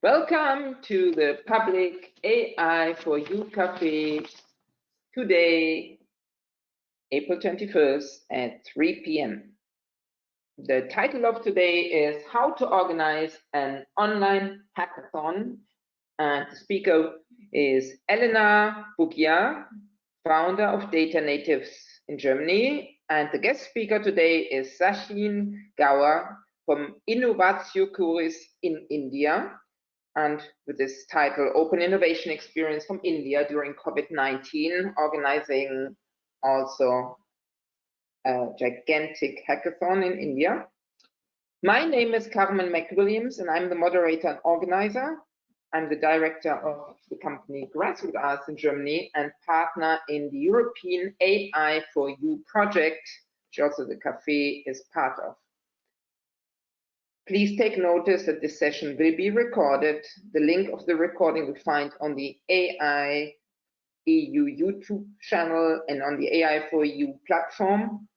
Welcome to the public AI for You Cafe today, April 21st at 3 p.m. The title of today is How to Organize an Online Hackathon, and the speaker is Elena Poughia, founder of Data Natives in Germany, and the guest speaker today is Sachin Gaur from Innovatiocuris in India, and with this title, Open Innovation Experience from India during COVID-19, organizing also a gigantic hackathon in India. My name is Carmen McWilliams, and I'm the moderator and organizer. I'm the director of the company Grassroot Arts in Germany and partner in the European AI for You project, which also the cafe is part of. Please take notice that this session will be recorded. The link of the recording you'll find on the AI EU YouTube channel and on the AI for You platform.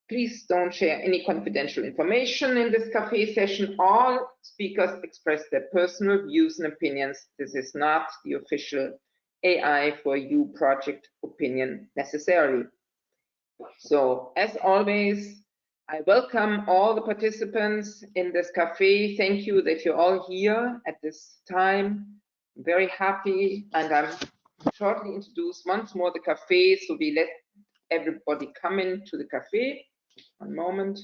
Please don't share any confidential information in this cafe session. All speakers express their personal views and opinions. This is not the official AI for You project opinion necessarily. So, as always, I welcome all the participants in this cafe. Thank you that you're all here at this time. I'm very happy, and I'm shortly introduce once more the cafe, so we let everybody come into the cafe. One moment.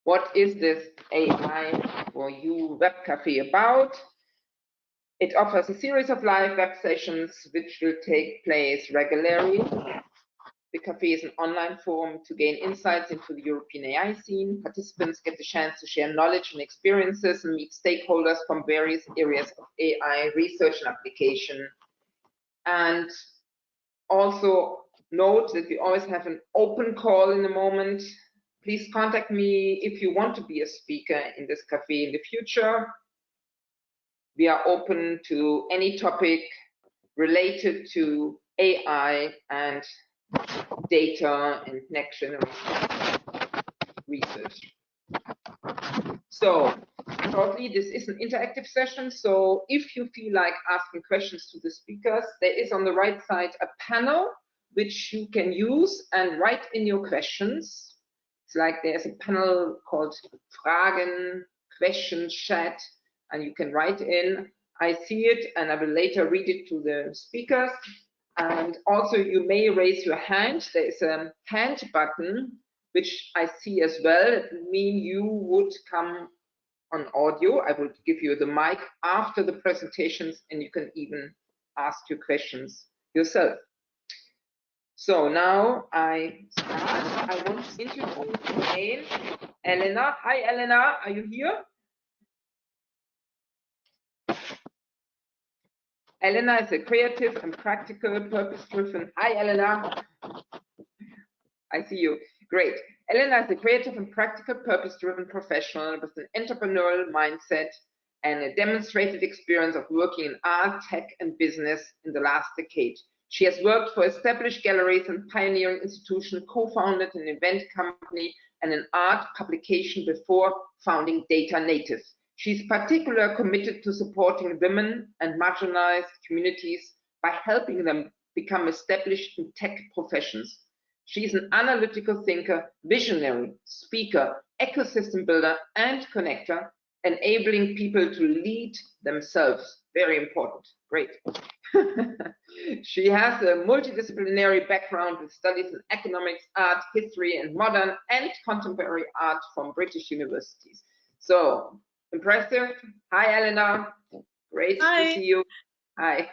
What is this AI for You web cafe about? It offers a series of live web sessions which will take place regularly. The cafe is an online forum to gain insights into the European AI scene. Participants get the chance to share knowledge and experiences and meet stakeholders from various areas of AI research and application. And also note that we always have an open call in a moment. Please contact me if you want to be a speaker in this cafe in the future. We are open to any topic related to AI and data and next generation research. So shortly, this is an interactive session. So if you feel like asking questions to the speakers, there is on the right side a panel which you can use and write in your questions. It's like there's a panel called Fragen, Questions, Chat, and you can write in. I see it and I will later read it to the speakers. And also you may raise your hand. There is a hand button, which I see as well. It means you would come on audio. I will give you the mic after the presentations and you can even ask your questions yourself. So now I start. I want to introduce again Elena. Hi, Elena. Are you here? Elena is a creative and practical, purpose-driven. Hi, Elena. I see you. Great. Elena is a creative and practical, purpose-driven professional with an entrepreneurial mindset and a demonstrated experience of working in art, tech, and business in the last decade. She has worked for established galleries and pioneering institutions, co-founded an event company and an art publication before founding Data Natives. She's particularly committed to supporting women and marginalized communities by helping them become established in tech professions. She's an analytical thinker, visionary, speaker, ecosystem builder, and connector, enabling people to lead themselves. Very important. Great. She has a multidisciplinary background with studies in economics, art, history, and modern and contemporary art from British universities. So, impressive. Hi, Elena. Great to see you. Hi.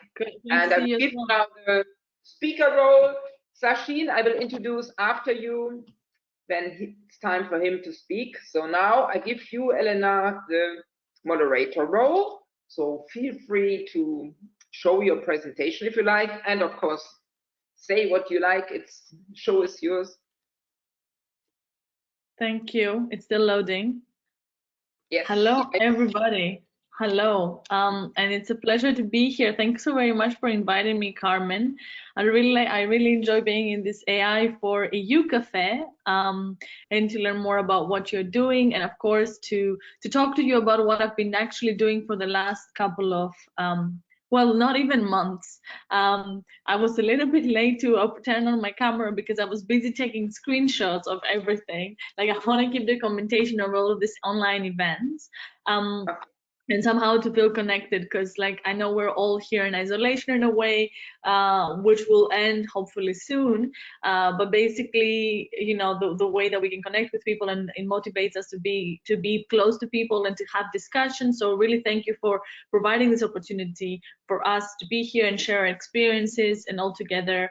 And I will give you now the speaker role. Sachin, I will introduce after you. Then it's time for him to speak. So now I give you, Elena, the moderator role. So feel free to show your presentation if you like. And of course, say what you like. It's show is yours. Thank you. It's still loading. Yes. Hello, everybody. Hello, and it's a pleasure to be here. Thanks so very much for inviting me, Carmen. I really enjoy being in this AI for EU cafe, and to learn more about what you're doing, and of course to talk to you about what I've been actually doing for the last couple of well, not even months. I was a little bit late to turn on my camera because I was busy taking screenshots of everything. Like I want to keep documentation of all of these online events. And somehow to feel connected, because like I know we're all here in isolation in a way, which will end hopefully soon, but basically, you know, the way that we can connect with people, and it motivates us to be close to people and to have discussions. So really thank you for providing this opportunity for us to be here and share our experiences, and all together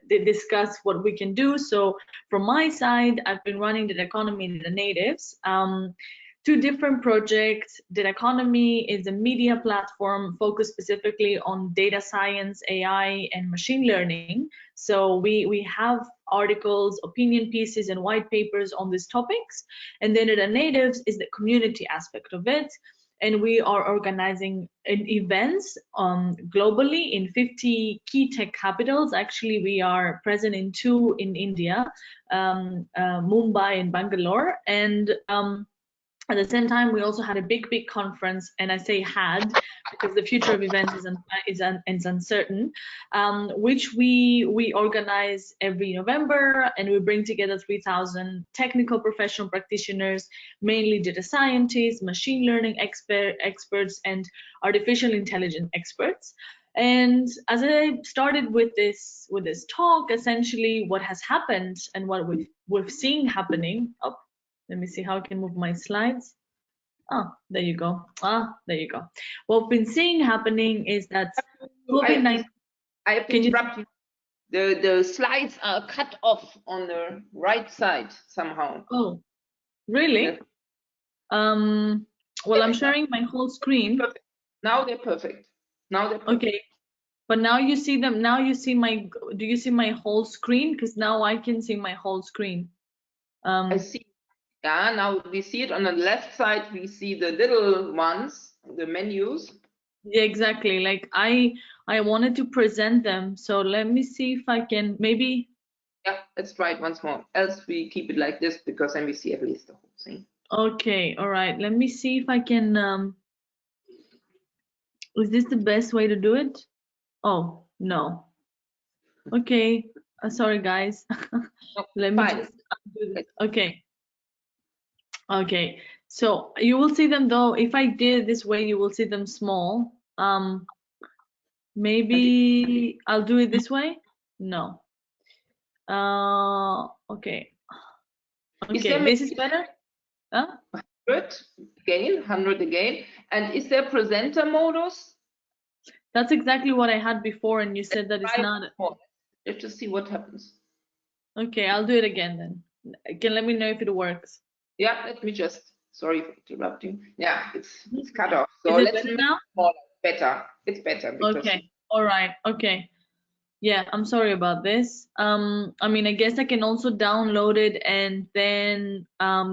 discuss what we can do. So from my side, I've been running the economy in the natives. Two different projects. The Economy is a media platform focused specifically on data science, AI, and machine learning. So we have articles, opinion pieces, and white papers on these topics. And then the Natives is the community aspect of it. And we are organizing events globally in 50 key tech capitals. Actually, we are present in 2 in India, Mumbai and Bangalore. And at the same time, we also had a big conference, and I say had because the future of events is uncertain, which we organize every November, and we bring together 3,000 technical professional practitioners, mainly data scientists, machine learning experts, and artificial intelligence experts. And as I started with this talk, essentially what has happened and what we've seen happening. Oh, let me see how I can move my slides. Oh, there you go. There you go. What we've been seeing happening is that COVID-19. I have to interrupt you. The slides are cut off on the right side somehow. Oh, really? Yeah. Well, I'm sharing my whole screen. Perfect. Now they're perfect. Now they're perfect. Okay. But now you see them. Now you see my. Do you see my whole screen? Because now I can see my whole screen. I see. Yeah, now we see it on the left side. We see the little ones, the menus. Yeah, exactly. Like I wanted to present them. So let me see if I can maybe. Yeah, let's try it once more. Else we keep it like this, because then we see at least the whole thing. Okay, all right. Let me see if I can. Is this the best way to do it? Oh, no. Okay. Sorry, guys. Let me just do this. Okay. Okay. So you will see them though. If I did it this way, you will see them small. Maybe I'll do it this way. No. Okay. Okay. This is better. Huh? 100 again, 100 again. And is there presenter modus? That's exactly what I had before, and you said that it's not. Let's just see what happens. Okay, I'll do it again then. You can let me know if it works. Yeah, let me just. Sorry for interrupting. Yeah, it's cut off. So is it let's better now? Better. It's better. Okay. All right. Okay. Yeah, I'm sorry about this. I mean, I guess I can also download it and then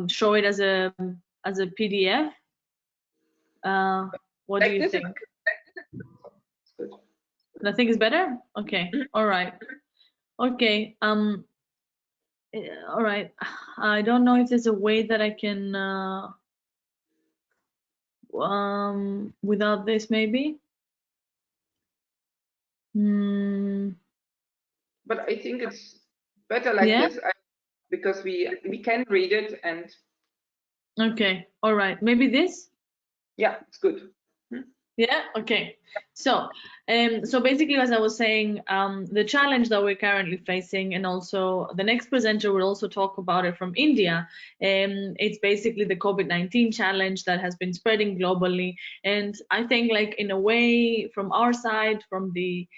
show it as a PDF. What do you think? I think it's better. Okay. All right. Okay. All right. I don't know if there's a way that I can without this maybe. But I think it's better like this, because we can read it and. Okay. All right. Maybe this. Yeah, it's good. Yeah. Okay. So, so basically, as I was saying, the challenge that we're currently facing, and also the next presenter will also talk about it from India. It's basically the COVID-19 challenge that has been spreading globally, and I think, like in a way, from our side, from the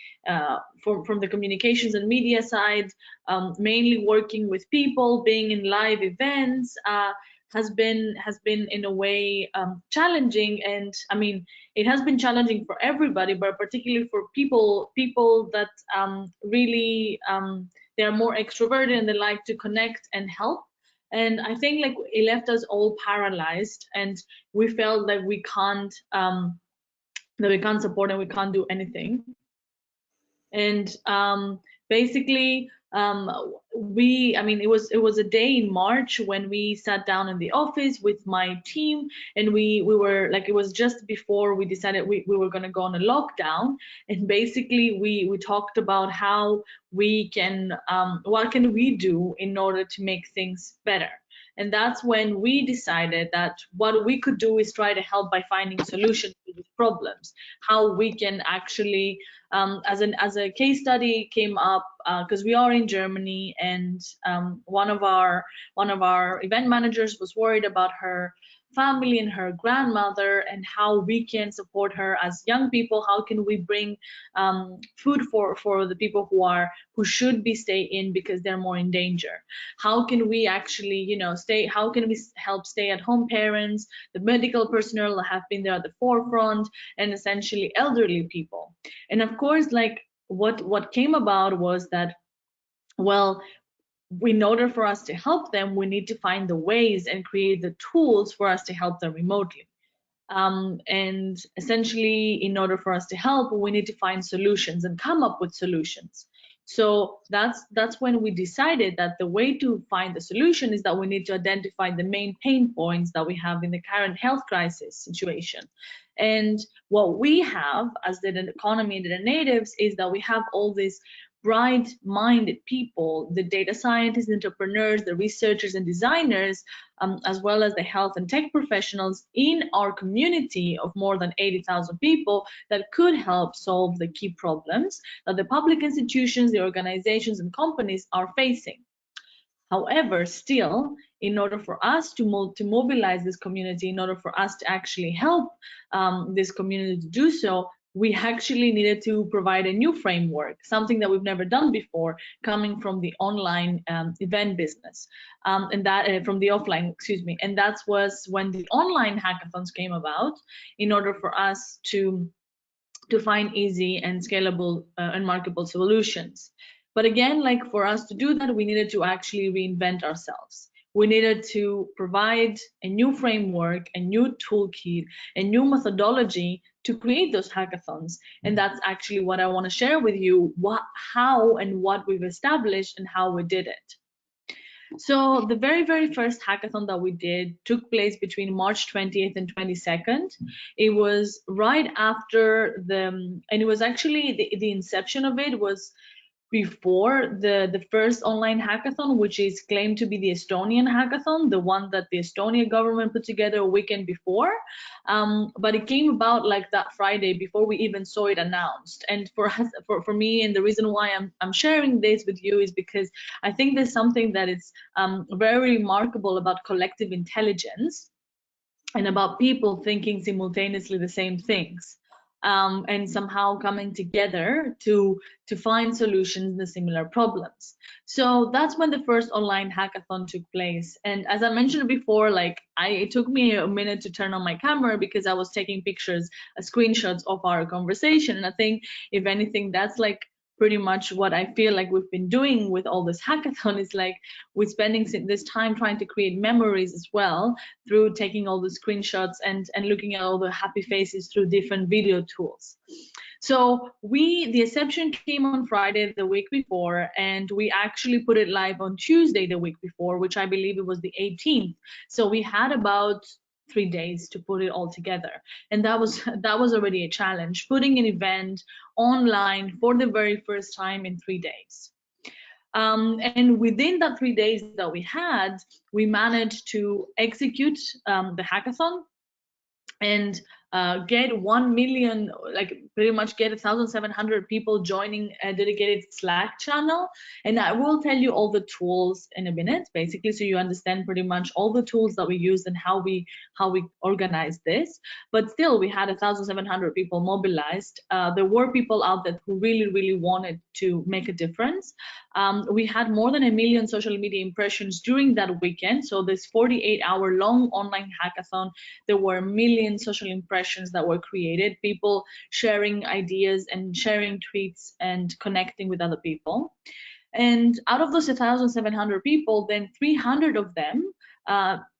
communications and media side, mainly working with people, being in live events. Has been in a way challenging, and I mean it has been challenging for everybody, but particularly for people that really they are more extroverted and they like to connect and help. And I think like it left us all paralyzed, and we felt that we can't support and we can't do anything. And basically it was a day in March when we sat down in the office with my team, and we were like, it was just before we decided we were going to go on a lockdown. And basically we talked about how we can what can we do in order to make things better. And that's when we decided that what we could do is try to help by finding solutions to these problems, how we can actually as a case study came up, because we are in Germany, and one of our event managers was worried about her family and her grandmother, and how we can support her as young people. How can we bring food for the people who should be stay in because they're more in danger? How can we actually, how can we help stay at home parents, the medical personnel that have been there at the forefront, and essentially elderly people? And of course, like what came about was that, well, in order for us to help them, we need to find the ways and create the tools for us to help them remotely. And essentially, in order for us to help, we need to find solutions and come up with solutions. So that's when we decided that the way to find the solution is that we need to identify the main pain points that we have in the current health crisis situation. And what we have as the economy and the natives is that we have all these bright-minded people, the data scientists, entrepreneurs, the researchers and designers, as well as the health and tech professionals in our community of more than 80,000 people that could help solve the key problems that the public institutions, the organizations and companies are facing. However, still, in order for us to mobilize this community, in order for us to actually help this community to do so, we actually needed to provide a new framework, something that we've never done before, coming from the online event business, and that from the offline, excuse me. And that was when the online hackathons came about, in order for us to find easy and scalable and marketable solutions. But again, like for us to do that, we needed to actually reinvent ourselves. We needed to provide a new framework, a new toolkit, a new methodology to create those hackathons. And that's actually what I want to share with you, how and what we've established and how we did it. So the very, very first hackathon that we did took place between March 20th and 22nd. It was right after and it was actually the inception of it was before the first online hackathon, which is claimed to be the Estonian hackathon, the one that the Estonia government put together a weekend before. But it came about like that Friday before we even saw it announced. And for us, for me, and the reason why I'm sharing this with you is because I think there's something that is very remarkable about collective intelligence and about people thinking simultaneously the same things. And somehow coming together to find solutions to similar problems. So that's when the first online hackathon took place. And as I mentioned before, like it took me a minute to turn on my camera because I was taking pictures, screenshots of our conversation. And I think if anything, that's like pretty much what I feel like we've been doing with all this hackathon is like we're spending this time trying to create memories as well through taking all the screenshots and looking at all the happy faces through different video tools. So the inception came on Friday the week before, and we actually put it live on Tuesday the week before, which I believe it was the 18th. So we had about 3 days to put it all together, and that was already a challenge, putting an event online for the very first time in 3 days. And within that 3 days that we had, we managed to execute the hackathon and get 1 million, like pretty much get 1,700 people joining a dedicated Slack channel. And I will tell you all the tools in a minute, basically, so you understand pretty much all the tools that we used and how we organized this. But still, we had 1,700 people mobilized. There were people out there who really, really wanted to make a difference. We had more than 1 million social media impressions during that weekend. So this 48-hour long online hackathon, there were 1 million social impressions that were created, people sharing ideas and sharing tweets and connecting with other people. And out of those 1,700 people, then 300 of them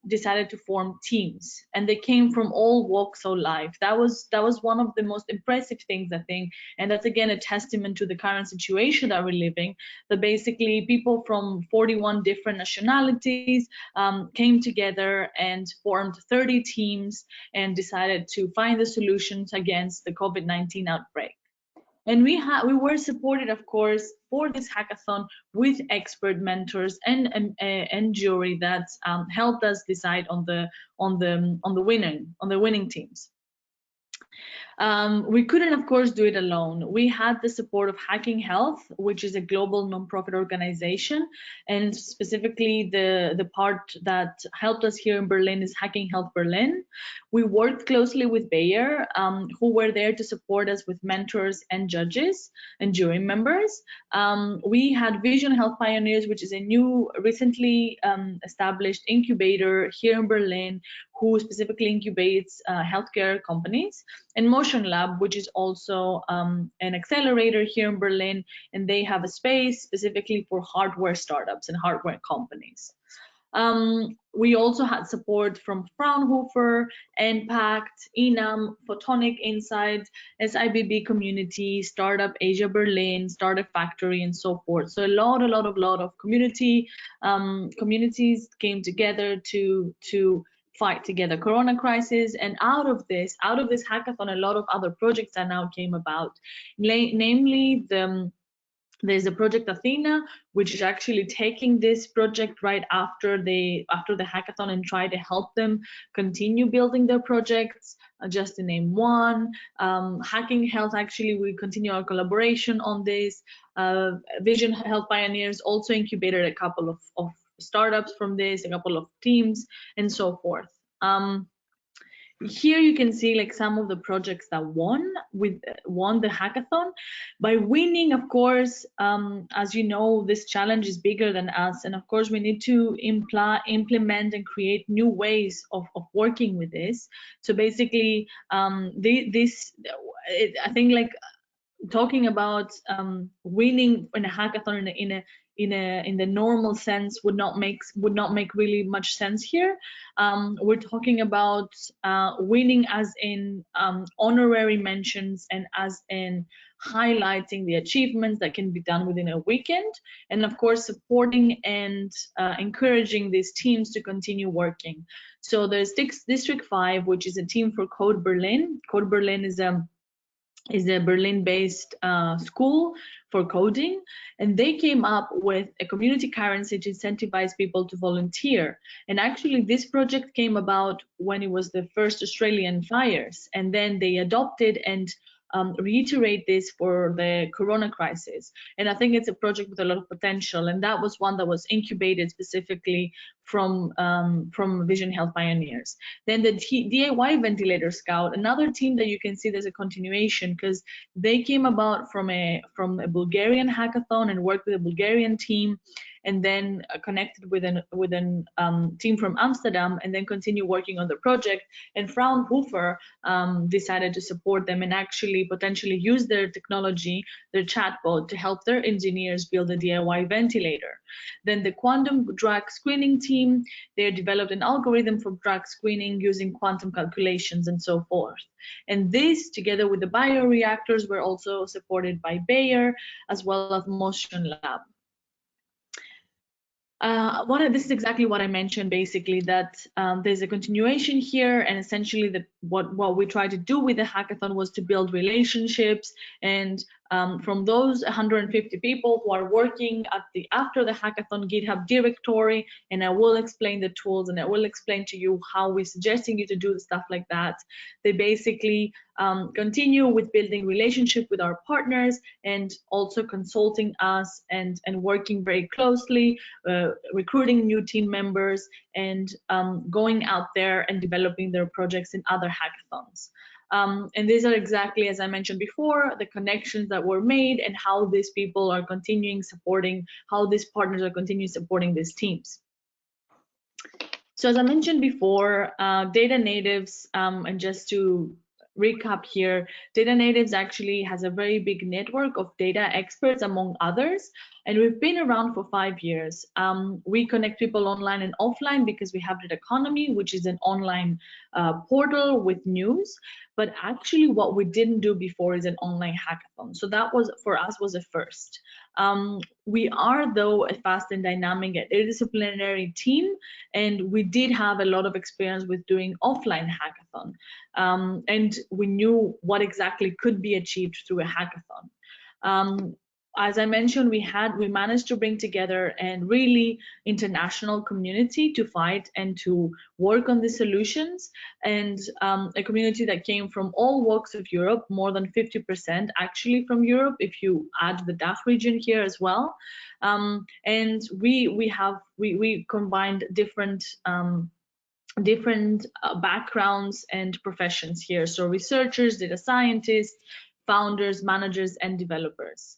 decided to form teams, and they came from all walks of life. That was one of the most impressive things, I think, and that's again a testament to the current situation that we're living, that basically people from 41 different nationalities came together and formed 30 teams and decided to find the solutions against the COVID-19 outbreak. And we were supported, of course, for this hackathon with expert mentors and jury that helped us decide on the winning teams. We couldn't, of course, do it alone. We had the support of Hacking Health, which is a global nonprofit organization, and specifically the part that helped us here in Berlin is Hacking Health Berlin. We worked closely with Bayer, who were there to support us with mentors and judges and jury members. We had Vision Health Pioneers, which is a new, recently established incubator here in Berlin, who specifically incubates healthcare companies, and Motion Lab, which is also an accelerator here in Berlin, and they have a space specifically for hardware startups and hardware companies. We also had support from Fraunhofer, Impact, Enam, Photonic Insight, SIBB Community, Startup Asia Berlin, Startup Factory, and so forth. So a lot of communities came together to fight together Corona crisis, and out of this hackathon, a lot of other projects that now came about, namely there's a project Athena, which is actually taking this project right after the hackathon and try to help them continue building their projects. Just to name one, Hacking Health, actually we continue our collaboration on this. Vision Health Pioneers also incubated a couple of startups from this, a couple of teams, and so forth. Here you can see like some of the projects that won the hackathon. By winning, of course, as you know, this challenge is bigger than us, and of course we need to implement and create new ways of working with this. So basically, I think like talking about winning in a hackathon in the normal sense would not make really much sense here. We're talking about winning as in honorary mentions and as in highlighting the achievements that can be done within a weekend, and of course supporting and encouraging these teams to continue working. So there's District 5, which is a team for Code Berlin. Code Berlin is a Berlin-based school for coding, and they came up with a community currency to incentivize people to volunteer. And actually this project came about when it was the first Australian fires, and then they adopted and reiterate this for the Corona crisis. And I think it's a project with a lot of potential, and that was one that was incubated specifically from Vision Health Pioneers. Then the DIY Ventilator Scout, another team that you can see there's a continuation, because they came about from a Bulgarian hackathon and worked with a Bulgarian team, and then connected with an team from Amsterdam, and then continue working on the project. And Fraunhofer decided to support them and actually potentially use their technology, their chatbot, to help their engineers build a DIY ventilator. Then the quantum drug screening team, they developed an algorithm for drug screening using quantum calculations and so forth. And this, together with the bioreactors, were also supported by Bayer as well as Motion Lab. This is exactly what I mentioned, basically, that there's a continuation here, and essentially what we tried to do with the hackathon was to build relationships, and from those 150 people who are working after the hackathon GitHub directory, and I will explain the tools and I will explain to you how we're suggesting you to do stuff like that. They basically continue with building relationship with our partners and also consulting us and working very closely, recruiting new team members, and going out there and developing their projects in other hackathons. And these are exactly, as I mentioned before, the connections that were made and how these people are continuing supporting, how these partners are continuing supporting these teams. So as I mentioned before, data natives, and just to recap here, Data Natives actually has a very big network of data experts, among others, and we've been around for 5 years. We connect people online and offline because we have Data Economy, which is an online portal with news. But actually, what we didn't do before is an online hackathon. So that was, for us, was a first. We are, though, a fast and dynamic and interdisciplinary team, and we did have a lot of experience with doing offline hackathon. And we knew what exactly could be achieved through a hackathon. As I mentioned, we managed to bring together a really international community to fight and to work on the solutions, and a community that came from all walks of Europe, more than 50% actually from Europe, if you add the DACH region here as well. And we combined different backgrounds and professions here. So researchers, data scientists, founders, managers, and developers.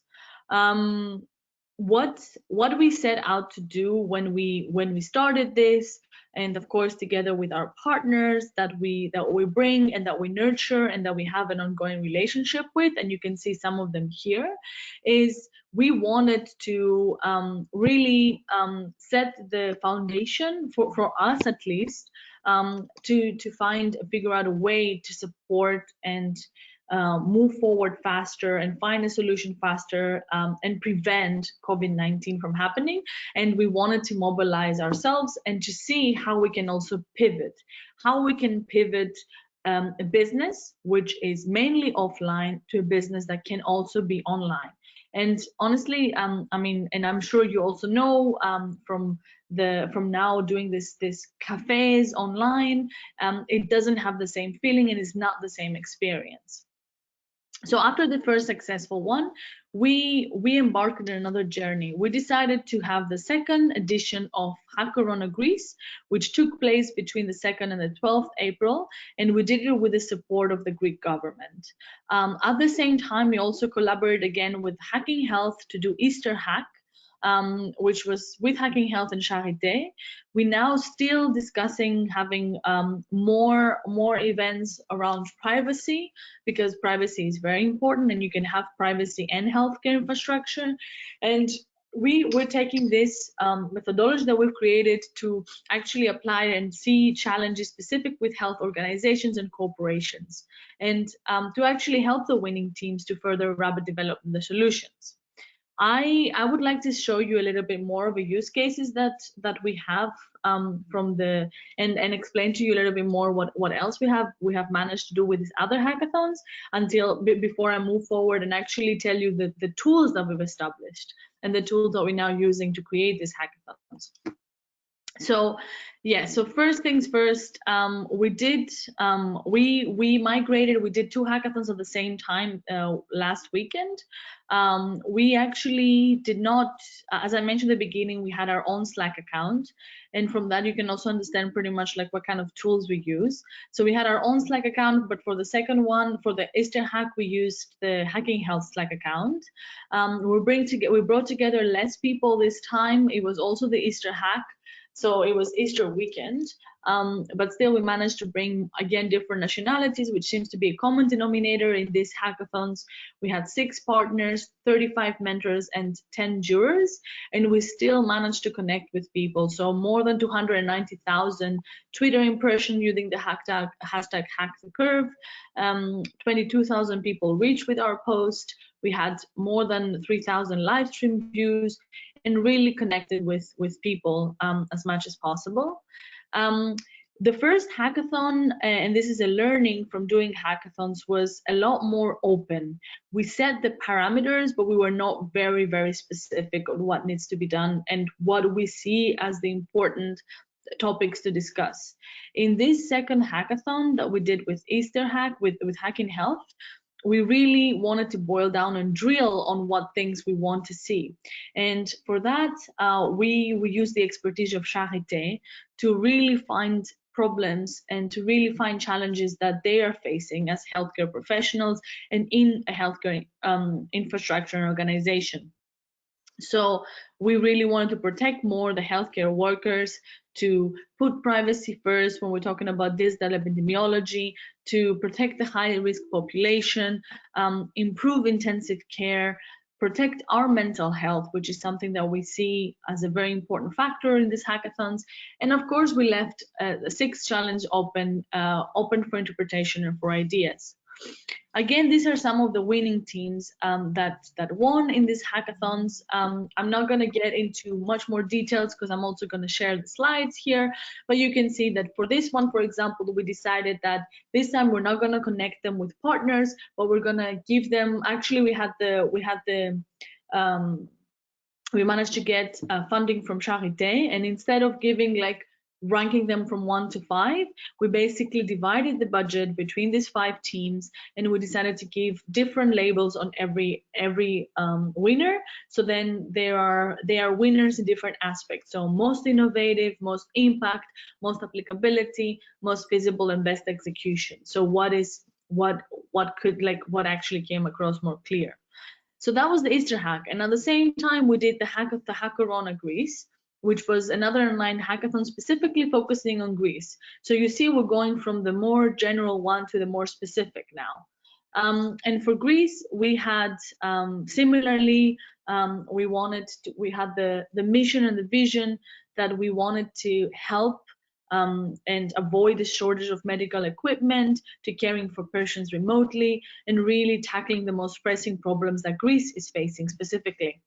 What we set out to do when we started this, and of course together with our partners that we bring and that we nurture and that we have an ongoing relationship with, and you can see some of them here, is we wanted to really set the foundation for us, at least, to figure out a way to support and move forward faster and find a solution faster, and prevent COVID-19 from happening. And we wanted to mobilize ourselves and to see how we can also pivot, a business which is mainly offline to a business that can also be online. And honestly, I mean, and I'm sure you also know from now doing this cafes online, it doesn't have the same feeling and it's not the same experience. So after the first successful one, we embarked on another journey. We decided to have the second edition of Hackathon Greece, which took place between the 2nd and the 12th April, and we did it with the support of the Greek government. At the same time, we also collaborated again with Hacking Health to do Easter Hack, which was with Hacking Health and Charité. We're now still discussing having more events around privacy, because privacy is very important, and you can have privacy and healthcare infrastructure. And we're taking this methodology that we've created to actually apply and see challenges specific with health organizations and corporations, and to actually help the winning teams to further rapid development the solutions. I would like to show you a little bit more of the use cases that we have from the and explain to you a little bit more what else we have managed to do with these other hackathons before I move forward and actually tell you the tools that we've established and the tools that we're now using to create these hackathons. So yeah, so first things first, we did we did 2 hackathons at the same time last weekend. We actually did not, as I mentioned at the beginning, we had our own Slack account, and from that you can also understand pretty much like what kind of tools we use. So we had our own Slack account, but for the second one, for the Easter hack, we used the Hacking Health Slack account. We brought together less people this time. It was also the Easter hack, so it was Easter weekend, but still we managed to bring, again, different nationalities, which seems to be a common denominator in these hackathons. We had 6 partners, 35 mentors, and 10 jurors, and we still managed to connect with people. So more than 290,000 Twitter impressions using the hashtag #HackTheCurve, 22,000 people reached with our post. We had more than 3,000 live stream views, and really connected with people as much as possible. The first hackathon, and this is a learning from doing hackathons, was a lot more open. We set the parameters, but we were not very, very specific on what needs to be done and what we see as the important topics to discuss. In this second hackathon that we did with Easter Hack, with Hacking Health, we really wanted to boil down and drill on what things we want to see. And for that, we use the expertise of Charité to really find problems and to really find challenges that they are facing as healthcare professionals and in a healthcare infrastructure and organization. So we really wanted to protect more the healthcare workers, to put privacy first when we're talking about digital epidemiology, to protect the high-risk population, improve intensive care, protect our mental health, which is something that we see as a very important factor in these hackathons. And of course, we left a sixth challenge open for interpretation and for ideas. Again, these are some of the winning teams that won in these hackathons. I'm not going to get into much more details because I'm also going to share the slides here, but you can see that for this one, for example, we decided that this time we're not going to connect them with partners, but we're going to give them, actually we managed to get funding from Charité, and instead of giving ranking them from 1 to 5, we basically divided the budget between these 5 teams, and we decided to give different labels on every winner. So then they are winners in different aspects. So most innovative, most impact, most applicability, most feasible, and best execution. So what actually came across more clear. So that was the Easter hack, and at the same time we did the Hackathon of Greece, which was another online hackathon specifically focusing on Greece. So you see we're going from the more general one to the more specific now. And for Greece, we had similarly, we had the mission and the vision that we wanted to help and avoid the shortage of medical equipment, to caring for patients remotely, and really tackling the most pressing problems that Greece is facing specifically.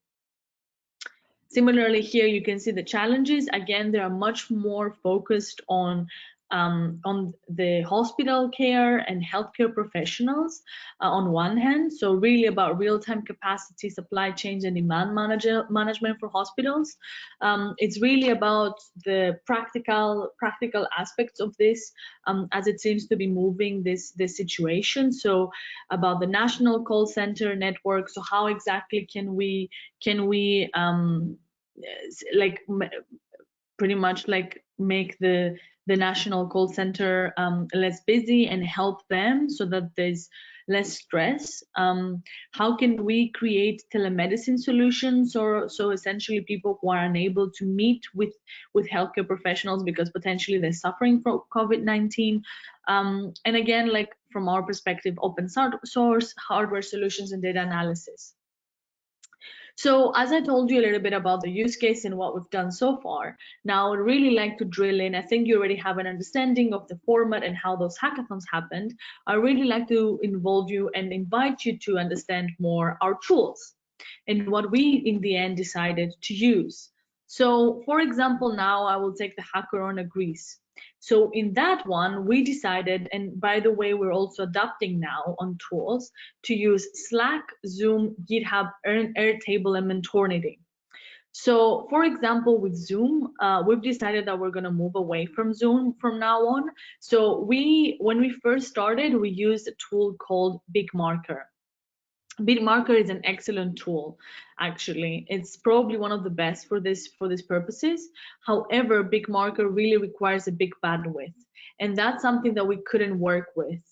Similarly, here you can see the challenges. Again, they are much more focused on the hospital care and healthcare professionals on one hand, so really about real-time capacity, supply chains, and demand management for hospitals. It's really about the practical aspects of this as it seems to be moving this situation. So about the national call center network, so how exactly can we pretty much make the national call center less busy and help them so that there's less stress. How can we create telemedicine solutions, or so essentially people who are unable to meet with healthcare professionals because potentially they're suffering from COVID-19. And again, from our perspective, open source hardware solutions and data analysis. So as I told you a little bit about the use case and what we've done so far, now I'd really like to drill in. I think you already have an understanding of the format and how those hackathons happened. I really like to involve you and invite you to understand more our tools and what we in the end decided to use. So for example, now I will take the Hackathon of Greece. So in that one, we decided, and by the way, we're also adapting now on tools, to use Slack, Zoom, GitHub, Airtable, and Mentority. So for example, with Zoom, we've decided that we're going to move away from Zoom from now on. So when we first started, we used a tool called BigMarker. BigMarker is an excellent tool, actually. It's probably one of the best for this purposes. However, BigMarker really requires a big bandwidth, and that's something that we couldn't work with.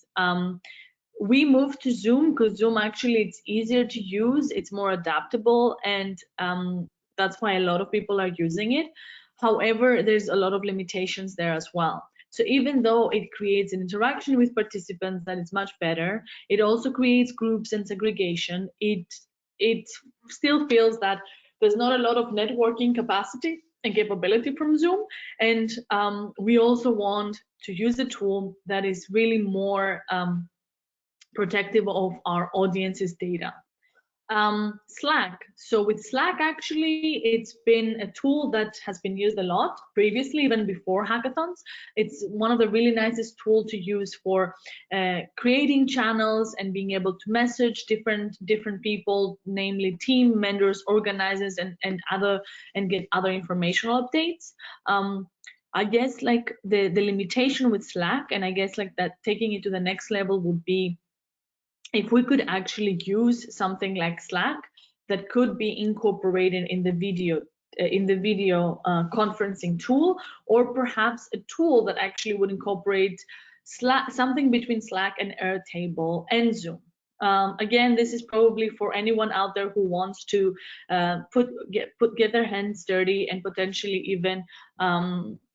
We moved to Zoom because Zoom actually it's easier to use, it's more adaptable, and that's why a lot of people are using it. However, there's a lot of limitations there as well. So even though it creates an interaction with participants that is much better, it also creates groups and segregation. It still feels that there's not a lot of networking capacity and capability from Zoom. And we also want to use a tool that is really more protective of our audience's data. Slack. So with Slack, actually, it's been a tool that has been used a lot previously, even before hackathons. It's one of the really nicest tools to use for creating channels and being able to message different people, namely team members, organizers, and get other informational updates. I guess the limitation with Slack, and I guess that taking it to the next level would be if we could actually use something like Slack that could be incorporated in the video conferencing tool, or perhaps a tool that actually would incorporate something between Slack and Airtable and Zoom. Again, this is probably for anyone out there who wants to get their hands dirty and potentially even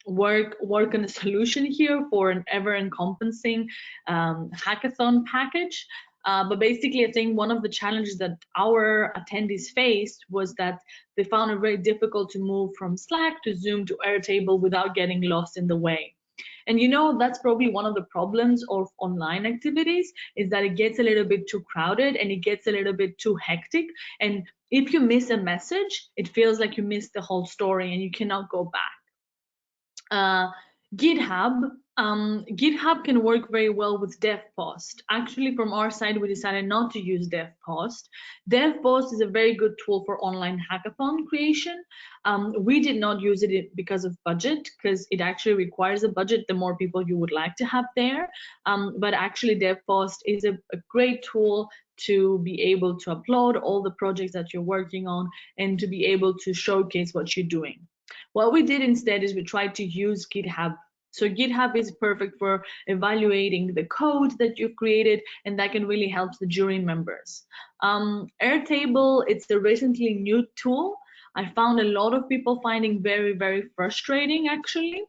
work on a solution here for an ever-encompassing hackathon package. But basically, I think one of the challenges that our attendees faced was that they found it very difficult to move from Slack to Zoom to Airtable without getting lost in the way. And you know, that's probably one of the problems of online activities, is that it gets a little bit too crowded and it gets a little bit too hectic. And if you miss a message, it feels like you missed the whole story and you cannot go back. GitHub. GitHub can work very well with DevPost. Actually, from our side, we decided not to use DevPost. DevPost is a very good tool for online hackathon creation. We did not use it because of budget, because it actually requires a budget the more people you would like to have there. But actually, DevPost is a great tool to be able to upload all the projects that you're working on and to be able to showcase what you're doing. What we did instead is we tried to use GitHub. So GitHub is perfect for evaluating the code that you've created, and that can really help the jury members. Airtable, it's a recently new tool. I found a lot of people finding very, very frustrating, actually.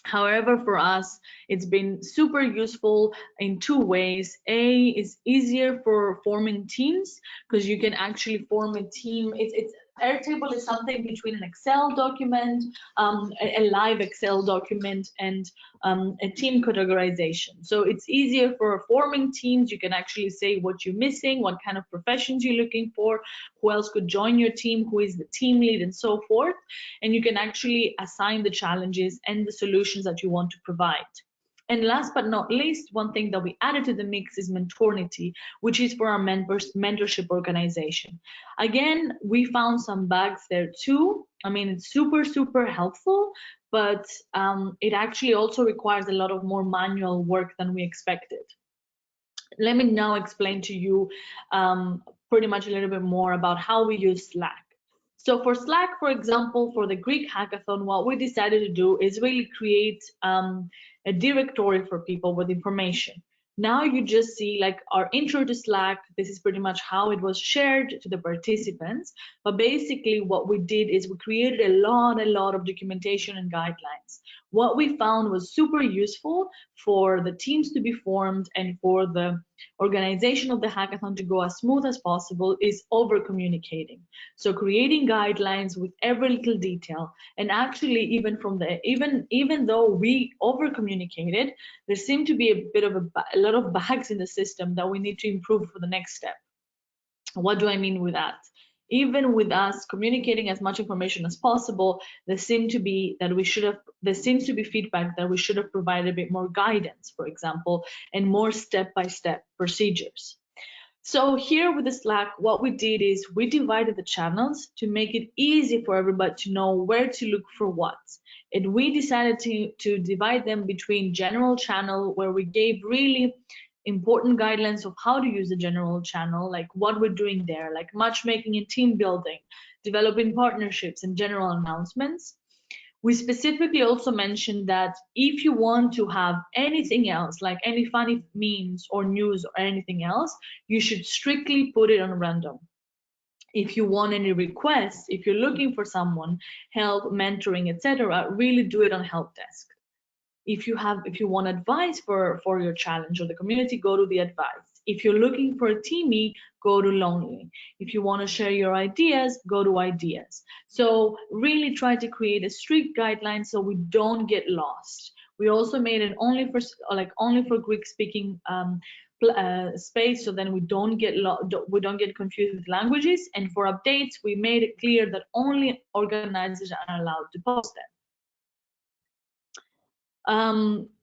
However, for us, it's been super useful in two ways. A, is easier for forming teams, because you can actually form a team. Airtable is something between an Excel document, a live Excel document, and a team categorization. So it's easier for forming teams. You can actually say what you're missing, what kind of professions you're looking for, who else could join your team, who is the team lead, and so forth. And you can actually assign the challenges and the solutions that you want to provide. And last but not least, one thing that we added to the mix is Mentority, which is for our mentorship organization. Again, we found some bugs there too. I mean, it's super, super helpful, but it actually also requires a lot of more manual work than we expected. Let me now explain to you pretty much a little bit more about how we use Slack. So for Slack, for example, for the Greek hackathon, what we decided to do is really create a directory for people with information. Now you just see like our intro to Slack. This is pretty much how it was shared to the participants. But basically what we did is we created a lot of documentation and guidelines. What we found was super useful for the teams to be formed and for the organization of the hackathon to go as smooth as possible is over communicating. So creating guidelines with every little detail, and actually even though we over communicated, there seemed to be a lot of bugs in the system that we need to improve for the next step. What do I mean with that? Even with us communicating as much information as possible, there seems to be feedback that we should have provided a bit more guidance, for example, and more step-by-step procedures. So here with the Slack, what we did is we divided the channels to make it easy for everybody to know where to look for what. And we decided to divide them between general channel, where we gave really important guidelines of how to use the general channel, like what we're doing there, like matchmaking and team building, developing partnerships and general announcements. We specifically also mentioned that if you want to have anything else, like any funny memes or news or anything else, you should strictly put it on random. If you want any requests, if you're looking for someone, help, mentoring, etc., really do it on help desk. If you want advice for your challenge or the community, go to the advice. If you're looking for a teamie, go to Lonely. If you want to share your ideas, go to Ideas. So really try to create a strict guideline so we don't get lost. We also made it only for Greek-speaking space, so then we don't get confused with languages. And for updates, we made it clear that only organizers are allowed to post them.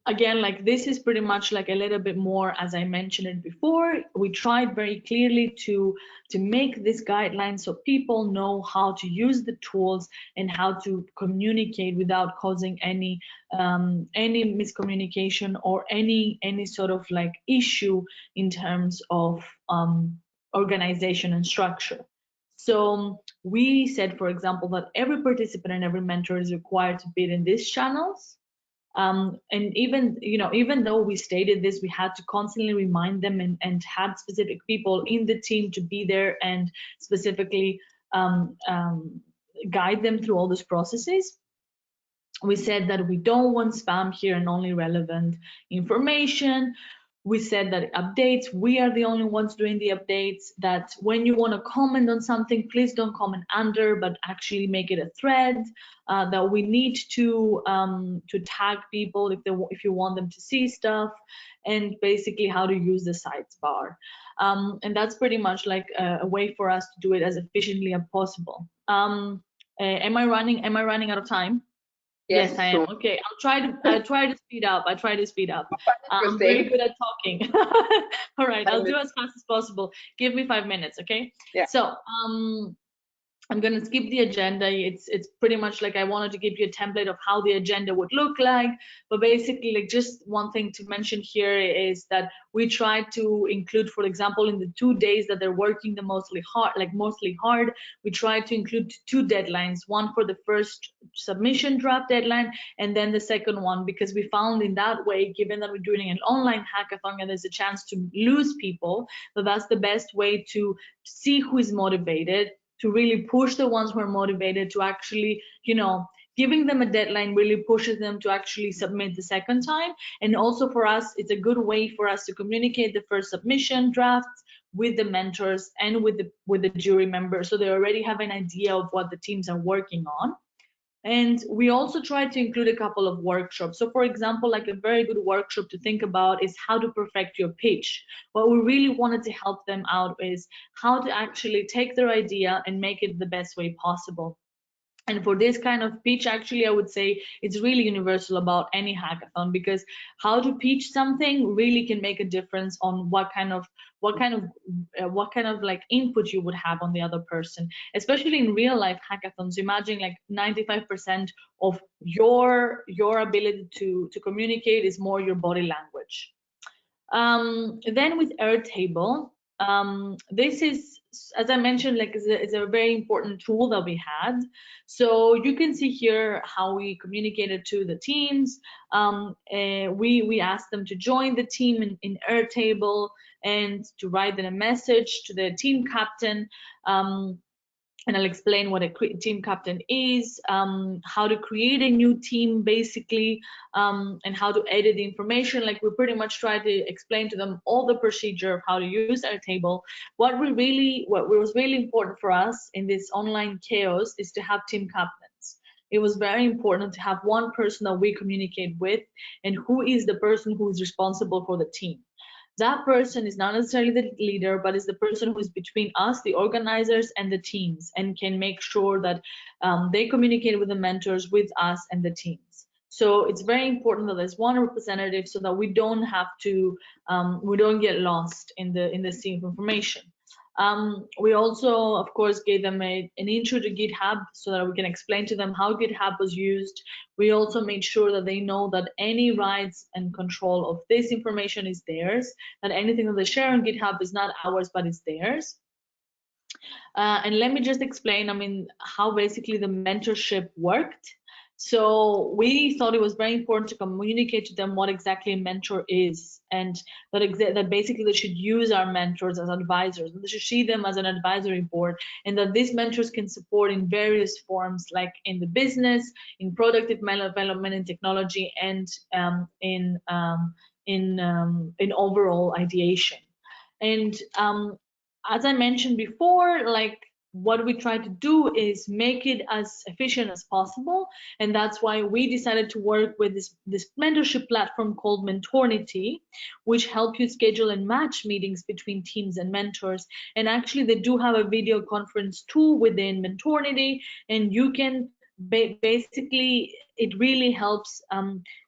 Again, like this is pretty much like a little bit more, as I mentioned it before, we tried very clearly to make this guideline so people know how to use the tools and how to communicate without causing any miscommunication or any sort of like issue in terms of organization and structure. So we said, for example, that every participant and every mentor is required to be in these channels. And even though we stated this, we had to constantly remind them and had specific people in the team to be there and specifically guide them through all these processes. We said that we don't want spam here and only relevant information. We said that updates, we are the only ones doing the updates, that when you want to comment on something, please don't comment under, but actually make it a thread, that we need to tag people if you want them to see stuff, and basically how to use the sidebar. And that's pretty much like a way for us to do it as efficiently as possible. Am I running out of time? Yes, I am. Okay, I'll try to speed up. I'm very good at talking. All right, I'll do as fast as possible. Give me 5 minutes, okay? Yeah. So, I'm going to skip the agenda. It's pretty much like I wanted to give you a template of how the agenda would look like. But basically, like, just one thing to mention here is that we try to include, for example, in the 2 days that they're working the mostly hard, we try to include 2 deadlines, one for the first submission draft deadline, and then the second one, because we found in that way, given that we're doing an online hackathon and there's a chance to lose people, so that's the best way to see who is motivated, to really push the ones who are motivated to actually, you know, giving them a deadline really pushes them to actually submit the second time. And also for us, it's a good way for us to communicate the first submission drafts with the mentors and with the jury members, so they already have an idea of what the teams are working on. And we also try to include a couple of workshops. So for example, like a very good workshop to think about is how to perfect your pitch. What we really wanted to help them out is how to actually take their idea and make it the best way possible. And for this kind of pitch, actually, I would say it's really universal about any hackathon, because how to pitch something really can make a difference on what kind of like input you would have on the other person. Especially in real life hackathons, imagine like 95% of your ability to communicate is more your body language. Then with Airtable, this is, as I mentioned, like is a very important tool that we had. So you can see here how we communicated to the teams. We asked them to join the team in Airtable and to write them a message to the team captain. And I'll explain what a team captain is, how to create a new team basically, and how to edit the information. Like we pretty much try to explain to them all the procedure of how to use Airtable. What was really important for us in this online chaos is to have team captains. It was very important to have one person that we communicate with, and who is the person who is responsible for the team. That person is not necessarily the leader, but is the person who is between us, the organizers, and the teams, and can make sure that they communicate with the mentors, with us, and the teams. So it's very important that there's one representative, so that we don't have to, we don't get lost in the sea of information. We also, of course, gave them an intro to GitHub, so that we can explain to them how GitHub was used. We also made sure that they know that any rights and control of this information is theirs, that anything that they share on GitHub is not ours, but it's theirs. And let me just explain, I mean, how basically the mentorship worked. So we thought it was very important to communicate to them what exactly a mentor is, and that basically they should use our mentors as advisors, and they should see them as an advisory board, and that these mentors can support in various forms, like in the business, in product development, in technology, and in overall ideation. And as I mentioned before, like what we try to do is make it as efficient as possible, and that's why we decided to work with this mentorship platform called Mentority, which help you schedule and match meetings between teams and mentors. And actually they do have a video conference tool within Mentority, and you can basically, it really helps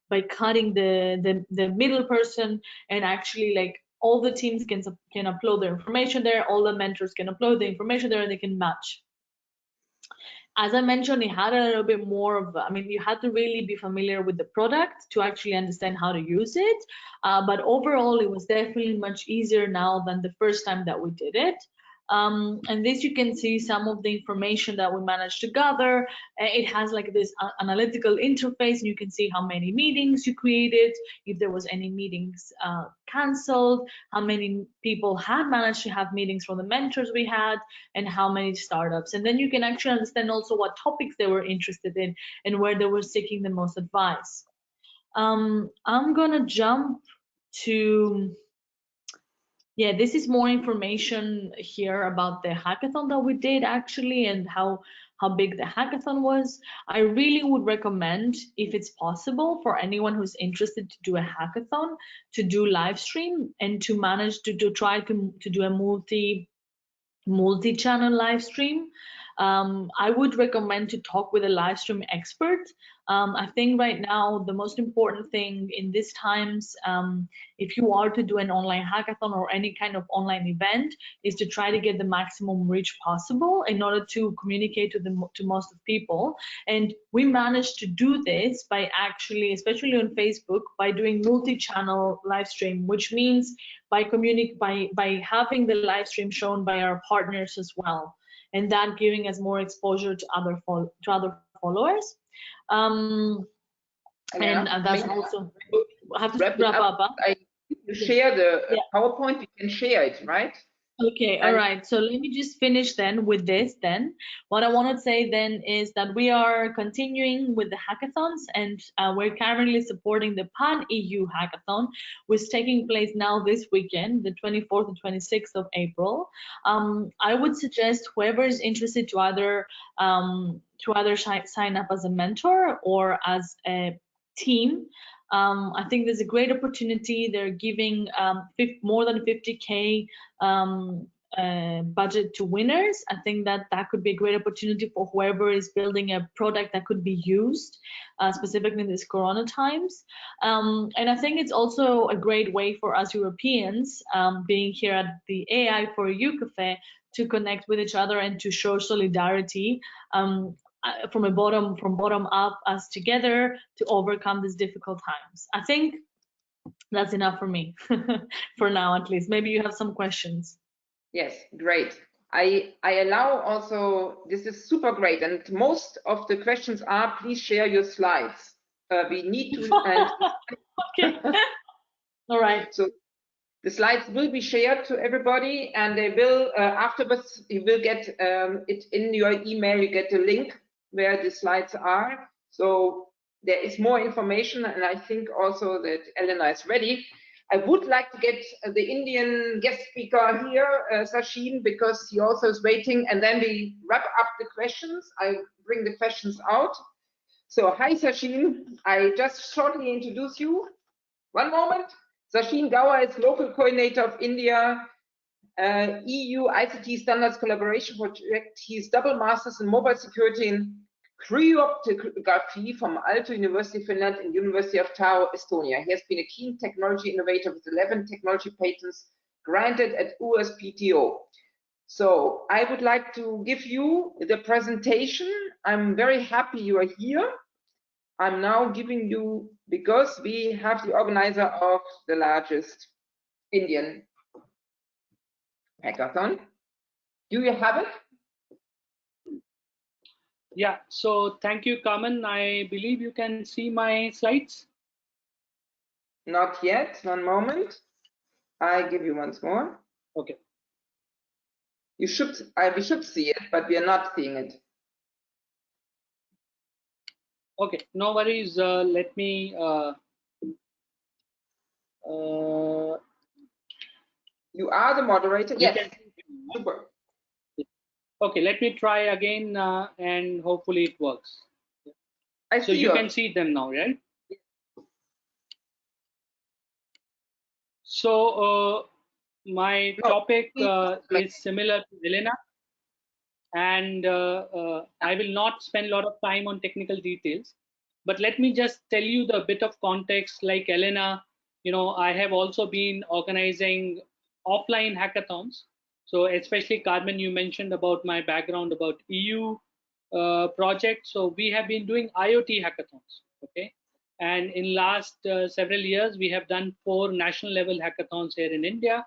by cutting the middle person, and actually like all the teams can upload their information there, all the mentors can upload the information there, and they can match. As I mentioned, it had a little bit more of, I mean, you had to really be familiar with the product to actually understand how to use it. But overall, it was definitely much easier now than the first time that we did it. And this, you can see some of the information that we managed to gather. It has like this analytical interface, and you can see how many meetings you created, if there was any meetings cancelled, how many people had managed to have meetings from the mentors we had, and how many startups. And then you can actually understand also what topics they were interested in and where they were seeking the most advice. I'm gonna jump to, yeah, this is more information here about the hackathon that we did actually, and how big the hackathon was. I really would recommend, if it's possible, for anyone who's interested to do a hackathon, to do live stream and to manage to try to do a multi-channel live stream. I would recommend to talk with a live stream expert. I think right now the most important thing in these times, if you are to do an online hackathon or any kind of online event, is to try to get the maximum reach possible in order to communicate to most of people. And we managed to do this by actually, especially on Facebook, by doing multi-channel live stream, which means by having the live stream shown by our partners as well, and that giving us more exposure to other followers. And that's also, I have to wrap up. You share the PowerPoint, we can share it, right? Okay, all right. So let me just finish then with this then. What I want to say then is that we are continuing with the hackathons, and we're currently supporting the PanEU hackathon, which is taking place now this weekend, the 24th and 26th of April. I would suggest whoever is interested to either sign up as a mentor or as a team. I think there's a great opportunity. They're giving more than 50K budget to winners. I think that could be a great opportunity for whoever is building a product that could be used, specifically in these Corona times. And I think it's also a great way for us Europeans, being here at the AI for EU Cafe, to connect with each other and to show solidarity. From bottom up, us together to overcome these difficult times. I think that's enough for me for now, at least. Maybe you have some questions. Yes, great. I allow also, this is super great, and most of the questions are, please share your slides. We need to. Okay. All right. So the slides will be shared to everybody, and they will afterwards. You will get it in your email. You get the link where the slides are. So there is more information, and I think also that Elena is ready. I would like to get the Indian guest speaker here, Sachin, because he also is waiting, and then we wrap up the questions. I bring the questions out. So hi, Sachin. I just shortly introduce you. One moment. Sachin Gaur is local coordinator of India EU ICT Standards Collaboration Project. He's double masters in mobile security and cryptography from Aalto University, Finland, and University of Taro, Estonia. He has been a keen technology innovator with 11 technology patents granted at USPTO. So I would like to give you the presentation. I'm very happy you are here. I'm now giving you, because we have the organizer of the largest Indian hackathon. Do you have it? Yeah, so thank you, Carmen. I believe you can see my slides. Not yet, one moment. I give you once more. Okay. We should see it, but we are not seeing it. Okay, no worries. Let me. You are the moderator. Yes. Super. Okay, let me try again, and hopefully it works. So you can see them now, right? So my topic is similar to Elena, and I will not spend a lot of time on technical details, but let me just tell you the bit of context. Like Elena, I have also been organizing offline hackathons. So especially Carmen, you mentioned about my background about EU project. So we have been doing IoT hackathons, okay? And in last several years, we have done 4 national level hackathons here in India.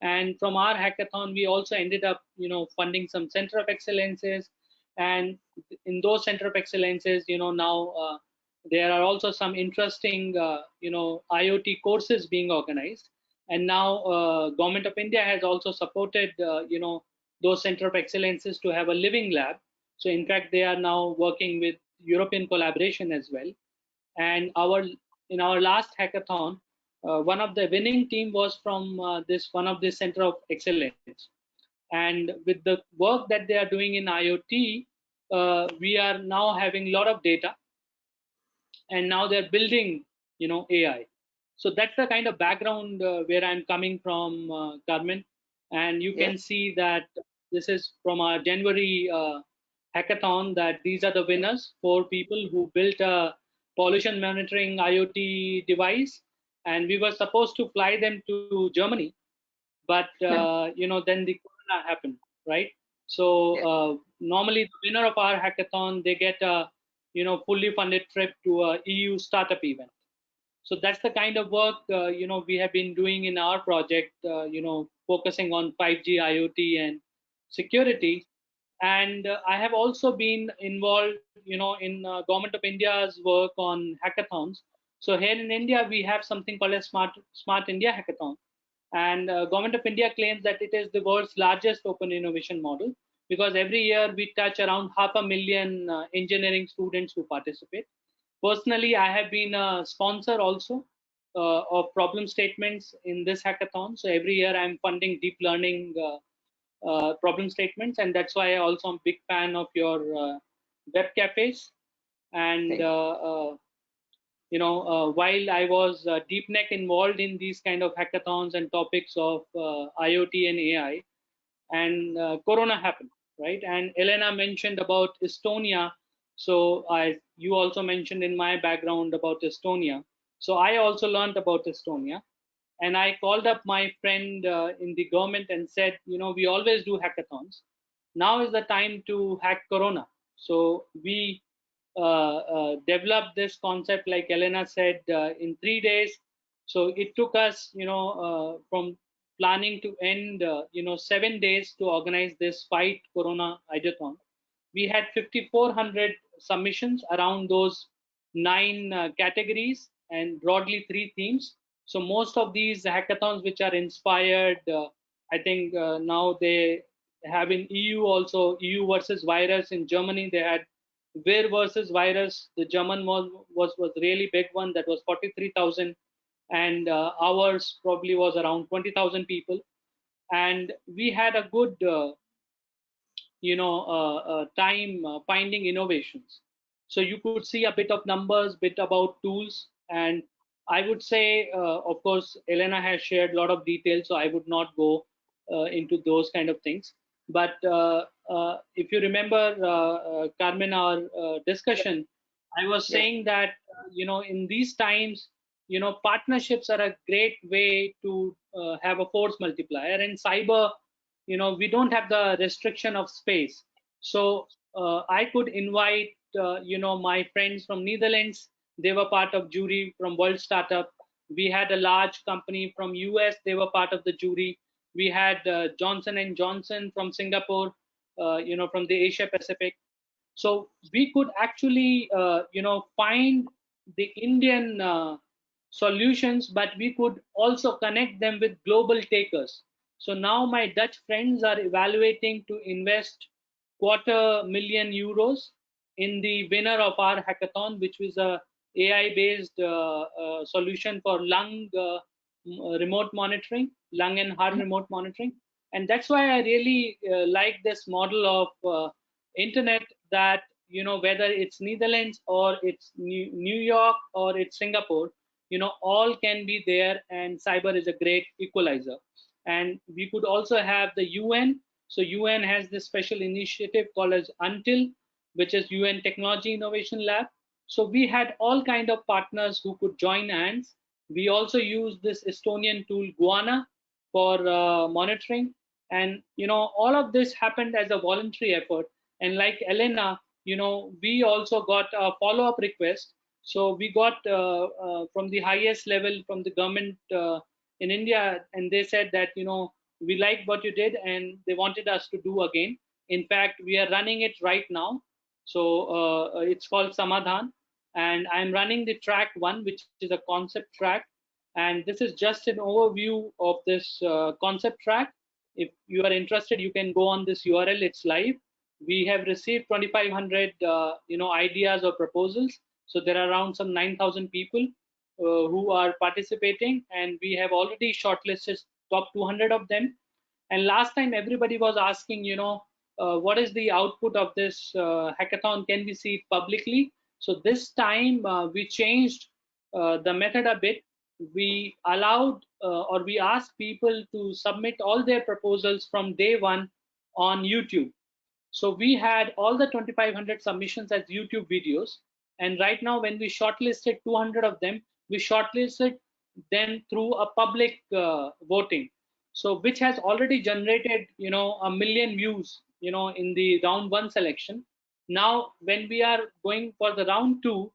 And from our hackathon, we also ended up, funding some center of excellences. And in those center of excellences, now there are also some interesting, IoT courses being organized. And now Government of India has also supported, those center of excellences to have a living lab. So in fact, they are now working with European collaboration as well. And in our last hackathon, one of the winning team was from one of the center of excellence. And with the work that they are doing in IoT, we are now having a lot of data, and now they're building, AI. So that's the kind of background where I'm coming from, Carmen. And you can see that this is from our January hackathon, that these are the winners, 4 people who built a pollution monitoring IoT device. And we were supposed to fly them to Germany, but then the corona happened, right? So normally the winner of our hackathon, they get a fully funded trip to a EU startup event. So that's the kind of work we have been doing in our project, focusing on 5G, IoT, and security. And I have also been involved, in Government of India's work on hackathons. So here in India, we have something called a Smart India Hackathon. And Government of India claims that it is the world's largest open innovation model, because every year we touch around 500,000 engineering students who participate. Personally, I have been a sponsor also of problem statements in this hackathon. So every year I'm funding deep learning problem statements, and that's why I also am a big fan of your web cafes. And while I was deep neck involved in these kind of hackathons and topics of IoT and AI, and Corona happened, right? And Elena mentioned about Estonia. So you also mentioned in my background about Estonia. So I also learned about Estonia. And I called up my friend in the government and said, we always do hackathons. Now is the time to hack Corona. So we developed this concept, like Elena said, in 3 days. So it took us, from planning to end, 7 days to organize this Fight Corona Hackathon. We had 5,400 submissions around those 9 categories and broadly 3 themes. So most of these hackathons which are inspired, I think now they have in EU also, EU versus virus. In Germany, they had Vir versus virus. The German was really big one, that was 43,000, and ours probably was around 20,000 people. And we had a good time finding innovations. So you could see a bit of numbers, bit about tools. And I would say, of course, Elena has shared a lot of details, so I would not go into those kind of things. But if you remember, Carmen, our discussion, I was saying that, in these times, partnerships are a great way to have a force multiplier. And cyber, we don't have the restriction of space. So I could invite, my friends from Netherlands. They were part of jury from World Startup. We had a large company from US. They were part of the jury. We had Johnson and Johnson from Singapore, from the Asia Pacific. So we could actually, find the Indian solutions, but we could also connect them with global takers. So now my Dutch friends are evaluating to invest €250,000 in the winner of our hackathon, which was a AI-based solution for lung remote monitoring, lung and heart remote monitoring. And that's why I really like this model of internet, that, whether it's Netherlands or it's New York or it's Singapore, all can be there, and cyber is a great equalizer. And we could also have the UN. So UN has this special initiative called as UNTIL, which is UN Technology Innovation Lab. So we had all kind of partners who could join hands. We also use this Estonian tool Guana for monitoring. And, all of this happened as a voluntary effort. And like Elena, we also got a follow-up request. So we got from the highest level from the government in India, and they said that, we liked what you did, and they wanted us to do again. In fact, we are running it right now. So it's called Samadhan, and I'm running the track 1, which is a concept track. And this is just an overview of this concept track. If you are interested, you can go on this URL. It's live. We have received 2,500 ideas or proposals. So there are around some 9,000 people who are participating, and we have already shortlisted top 200 of them. And last time everybody was asking, what is the output of this hackathon? Can we see it publicly? So this time we changed the method a bit. We allowed or we asked people to submit all their proposals from day 1 on YouTube. So we had all the 2,500 submissions as YouTube videos. And right now, when we shortlisted 200 of them, we shortlisted them through a public voting. So which has already generated, 1 million views, in the round 1 selection. Now, when we are going for the round 2,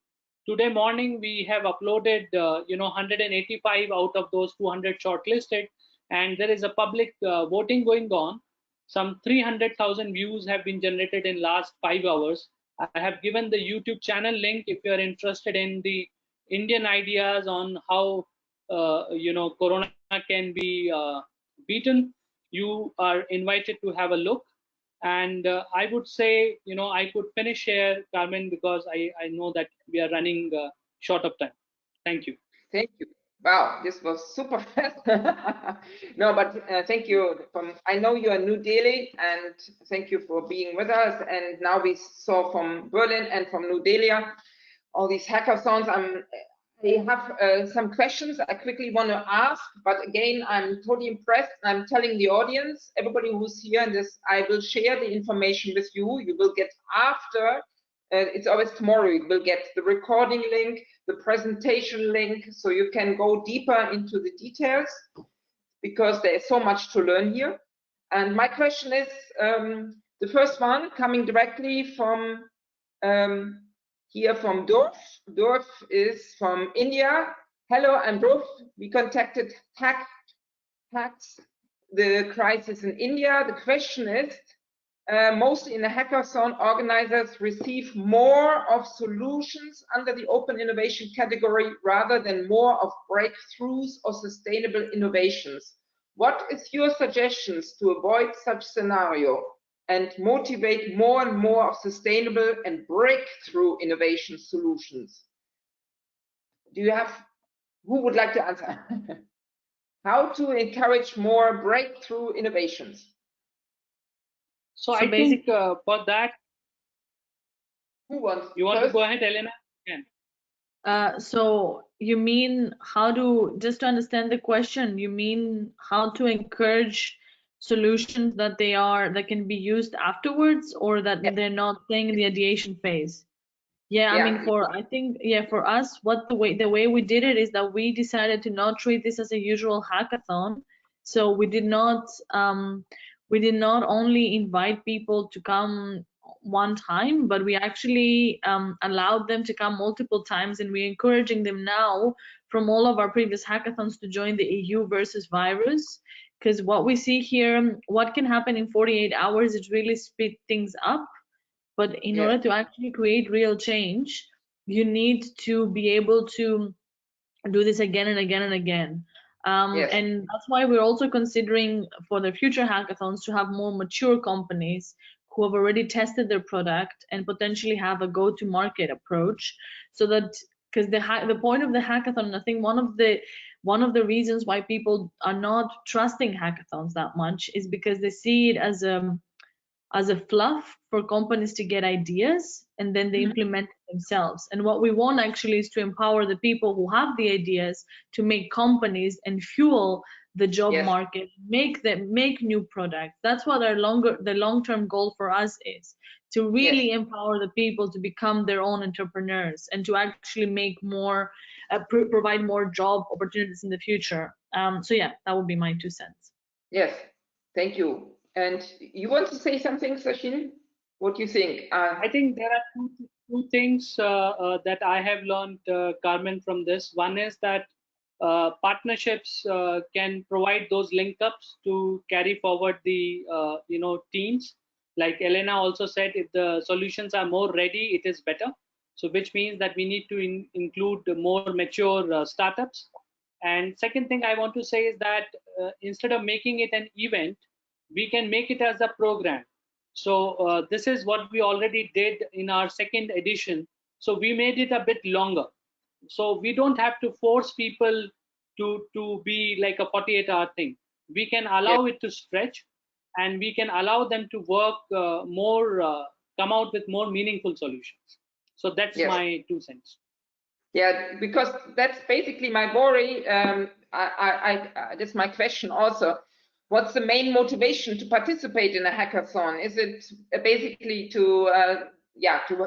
today morning, we have uploaded, 185 out of those 200 shortlisted. And there is a public voting going on. Some 300,000 views have been generated in last 5 hours. I have given the YouTube channel link if you are interested in the Indian ideas on how Corona can be beaten. You are invited to have a look. And I would say, I could finish here, Carmen, because I know that we are running short of time. Thank you. Thank you. Wow, this was super fast. No, but thank you. I know you are New Delhi, and thank you for being with us. And now we saw from Berlin and from New Delhi all these hackathons. I have some questions I quickly want to ask, but again, I'm totally impressed. I'm telling the audience, everybody who's here in this, I will share the information with you. You will get after. It's always tomorrow. You will get the recording link, the presentation link, so you can go deeper into the details, because there is so much to learn here. And my question is, the first one coming directly from here from Dorf. Dorf is from India. Hello, I'm Dorf. We contacted Hacks, the crisis in India. The question is, mostly in the hackathon, organizers receive more of solutions under the open innovation category rather than more of breakthroughs or sustainable innovations. What is your suggestions to avoid such scenario and motivate more and more of sustainable and breakthrough innovation solutions? Do you have, who would like to answer? How to encourage more breakthrough innovations? So I think for that, who wants? You want first? to go ahead, Elena? Yeah. So you mean how to, just to understand the question, you mean how to encourage solutions that that can be used afterwards, or that they're not staying in the ideation phase? Yeah, I mean, I think for us, the way we did it is that we decided to not treat this as a usual hackathon. So we did not only invite people to come one time, but we actually allowed them to come multiple times, and we're encouraging them now from all of our previous hackathons to join the EU versus virus. Because what we see here, what can happen in 48 hours is really speed things up. But in order to actually create real change, you need to be able to do this again and again and again. And that's why we're also considering for the future hackathons to have more mature companies who have already tested their product and potentially have a go-to-market approach. So that, because the point of the hackathon, I think one of the reasons why people are not trusting hackathons that much is because they see it as a fluff for companies to get ideas, and then they implement it themselves. And what we want actually is to empower the people who have the ideas to make companies and fuel the job market, make new products. That's what the long-term goal for us is, to really empower the people to become their own entrepreneurs and to actually make more, provide more job opportunities in the future. So yeah, that would be my 2 cents. Yes, thank you. And you want to say something, Sachin? What do you think? I think there are two things that I have learned, Carmen, from this. One is that partnerships can provide those link ups to carry forward the teams. Like Elena also said, if the solutions are more ready, it is better. So which means that we need to include more mature startups. And second thing I want to say is that instead of making it an event, we can make it as a program. So this is what we already did in our second edition. So we made it a bit longer. So we don't have to force people to be like a 48-hour thing. We can allow it to stretch, and we can allow them to work come out with more meaningful solutions. So that's my 2 cents. Yeah, because that's basically my worry. That's my question also. What's the main motivation to participate in a hackathon? Is it basically to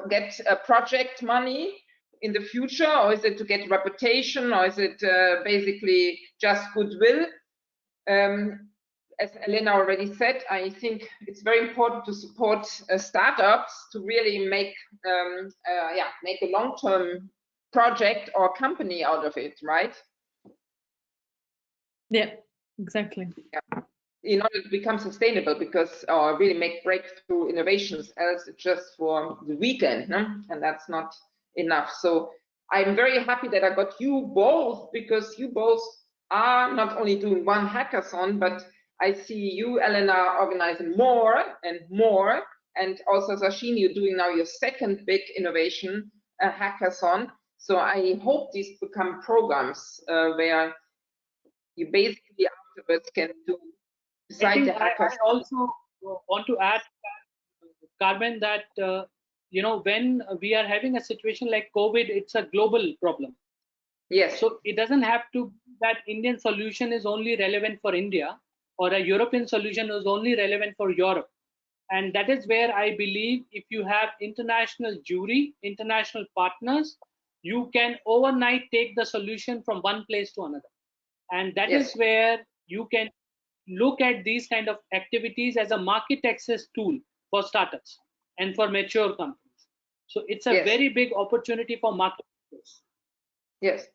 get project money in the future, or is it to get reputation, or is it basically just goodwill? As Elena already said, I think it's very important to support startups to really make a long-term project or company out of it, right? Yeah, exactly. Yeah. In order to become sustainable, because or really make breakthrough innovations, else it's just for the weekend, no? And that's not enough. So I'm very happy that I got you both, because you both are not only doing one hackathon, but I see you, Elena, organizing more and more, and also Sachin, you're doing now your second big innovation hackathon. So I hope these become programs where you basically afterwards can do. I also want to add, Carmen, that when we are having a situation like COVID, it's a global problem. Yes. So it doesn't have to be that Indian solution is only relevant for India, or a European solution is only relevant for Europe. And that is where I believe if you have international jury, international partners, you can overnight take the solution from one place to another. And that is where you can look at these kind of activities as a market access tool for startups and for mature companies. So it's a very big opportunity for market access. Yes.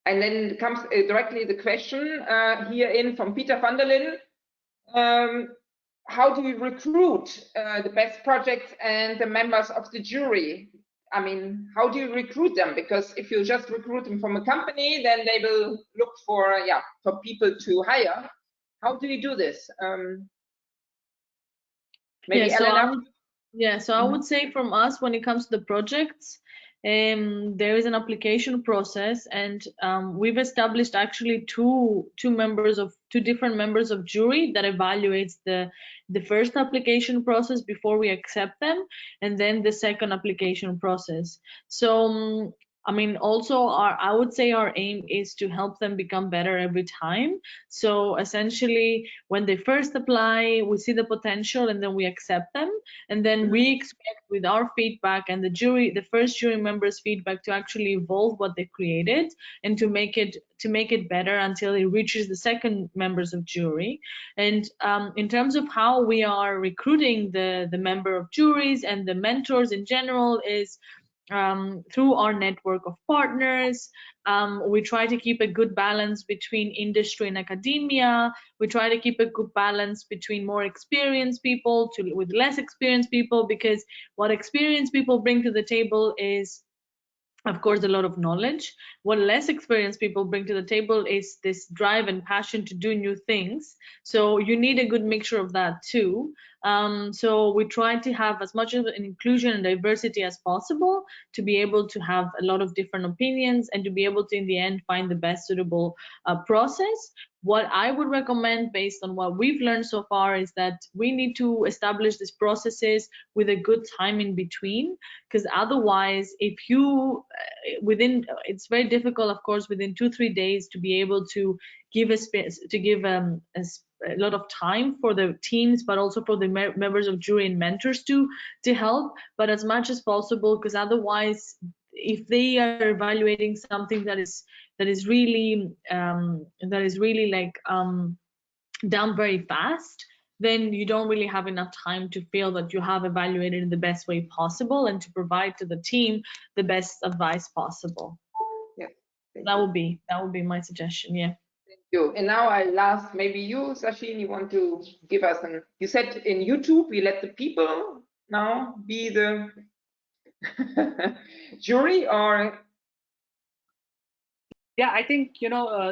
And then comes directly the question here in from Peter van der Linden. How do we recruit the best projects and the members of the jury? I mean, how do you recruit them? Because if you just recruit them from a company, then they will look for people to hire. How do you do this? Maybe Elena? So I would say from us, when it comes to the projects, there is an application process, and we've established actually two different members of jury that evaluates the first application process before we accept them, and then the second application process. So I mean, also I would say our aim is to help them become better every time. So essentially, when they first apply, we see the potential, and then we accept them, and then we expect with our feedback and the first jury members' feedback, to actually evolve what they created and to make it better until it reaches the second members of jury. And in terms of how we are recruiting the member of juries and the mentors in general is through our network of partners. We try to keep a good balance between industry and academia. We try to keep a good balance between more experienced people with less experienced people, because what experienced people bring to the table is, of course, a lot of knowledge. What less experienced people bring to the table is this drive and passion to do new things. So you need a good mixture of that too. So we try to have as much of an inclusion and diversity as possible, to be able to have a lot of different opinions and to be able to, in the end, find the best suitable process. What I would recommend, based on what we've learned so far, is that we need to establish these processes with a good time in between, because otherwise, if you it's very difficult, of course, within 2-3 days to be able to give a lot of time for the teams, but also for the members of jury and mentors to help, but as much as possible, because otherwise, if they are evaluating something that is really like done very fast, then you don't really have enough time to feel that you have evaluated in the best way possible and to provide to the team the best advice possible. Yeah, That would be my suggestion. Yeah. Thank you. And now I'll ask maybe you, Sachin, you want to give us an, you said in YouTube, we let the people now be the jury, or? Yeah, I think,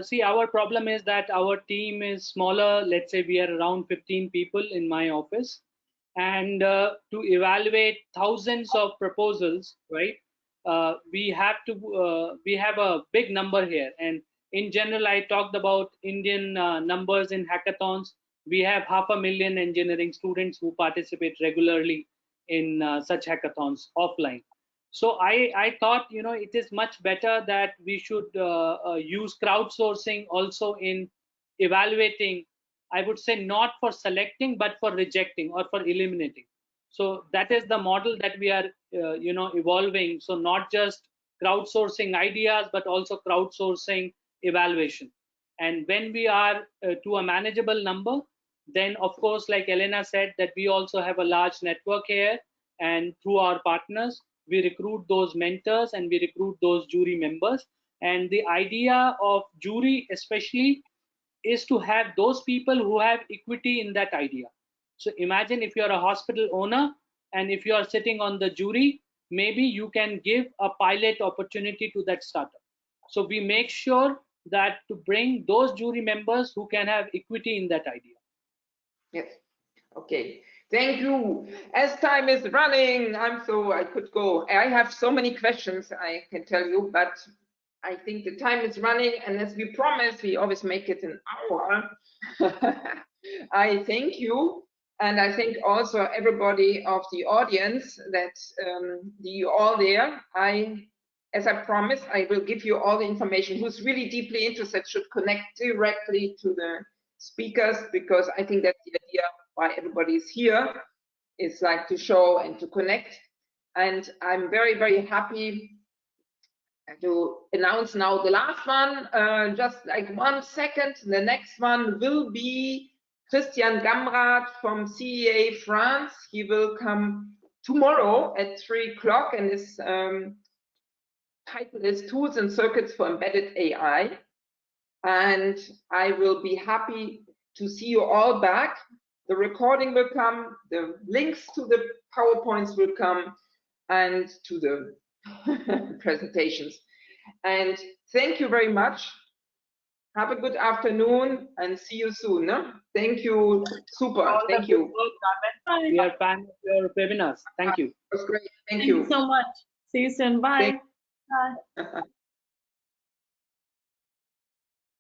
see, our problem is that our team is smaller. Let's say we are around 15 people in my office. And to evaluate thousands of proposals, right, we have a big number here. And in general, I talked about Indian numbers in hackathons. We have 500,000 engineering students who participate regularly in such hackathons offline. So I thought, it is much better that we should use crowdsourcing also in evaluating. I would say not for selecting, but for rejecting or for eliminating. So that is the model that we are, evolving. So not just crowdsourcing ideas, but also crowdsourcing evaluation. And when we are to a manageable number, then of course, like Elena said, that we also have a large network here, and through our partners, we recruit those mentors and we recruit those jury members. And the idea of jury especially is to have those people who have equity in that idea. So imagine if you're a hospital owner and if you are sitting on the jury, maybe you can give a pilot opportunity to that startup. So we make sure that to bring those jury members who can have equity in that idea. Yes. Okay. Thank you. As time is running, I could go. I have so many questions, I can tell you, but I think the time is running, and as we promised, we always make it an hour. I thank you, and I thank also everybody of the audience that you all there. As I promised, I will give you all the information. Who's really deeply interested should connect directly to the speakers, because I think that's the idea why everybody is here, is like to show and to connect. And I'm very, very happy to announce now the last one, just like 1 second. The next one will be Christian Gamrat from CEA France. He will come tomorrow at 3 o'clock, and his title is Tools and Circuits for Embedded AI. And I will be happy to see you all back. The recording will come, the links to the PowerPoints will come, and to the presentations. And thank you very much. Have a good afternoon and see you soon. No? Thank you. Super. Thank you. We are fan of your webinars. Thank you. It was great. Thank you so much. See you soon. Bye. Bye.